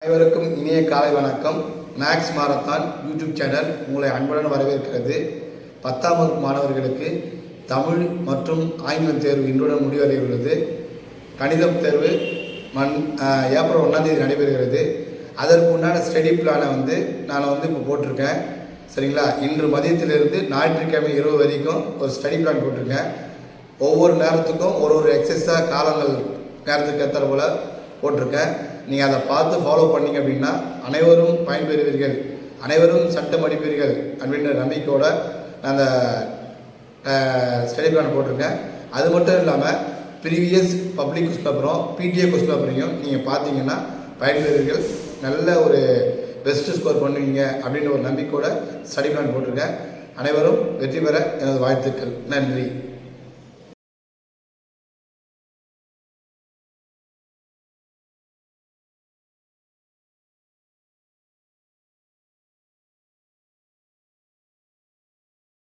அனைவருக்கும் இனிய காலை வணக்கம். மேக்ஸ் மாரத்தான் யூடியூப் சேனல் உங்களை அன்புடன் வரவேற்கிறது. 10ஆம் வகுப்பு மாணவர்களுக்கு தமிழ் மற்றும் ஆங்கிலம் தேர்வு இன்றுடன் முடிவடைய உள்ளது. கணிதம் தேர்வு ஏப்ரல் 1ஆம் தேதி நடைபெறுகிறது. அதற்கு உண்டான ஸ்டடி பிளானை நான் இப்போ போட்டிருக்கேன். சரிங்களா? இன்று மதியத்திலிருந்து ஞாயிற்றுக்கிழமை இரவு வரைக்கும் ஒரு ஸ்டடி பிளான் போட்டிருக்கேன். ஒவ்வொரு நேரத்துக்கும் ஒரு எக்ஸசைஸாக காலங்கள் நேரத்துக்கு ஏற்ற போல் போட்டிருக்கேன். நீங்கள் அதை பார்த்து ஃபாலோ பண்ணிங்க அப்படின்னா அனைவரும் பயன்பெறுவீர்கள், அனைவரும் சட்டம் அடிப்பீர்கள் அப்படின்ற நம்பிக்கையோடு நான் அந்த ஸ்டடி பிளான் போட்டிருக்கேன். அது மட்டும் இல்லாமல் ப்ரீவியஸ் பப்ளிக் கொஸ்டின் பேப்பரும் பிடிஏ கொஸ்டின் பேப்பரையும் நீங்கள் பார்த்தீங்கன்னா பயன்பெறுவீர்கள், நல்ல ஒரு பெஸ்ட்டு ஸ்கோர் பண்ணுவீங்க அப்படின்ற ஒரு நம்பிக்கையோட ஸ்டடி பிளான் போட்டிருக்கேன். அனைவரும் வெற்றி பெற எனது வாழ்த்துக்கள். நன்றி.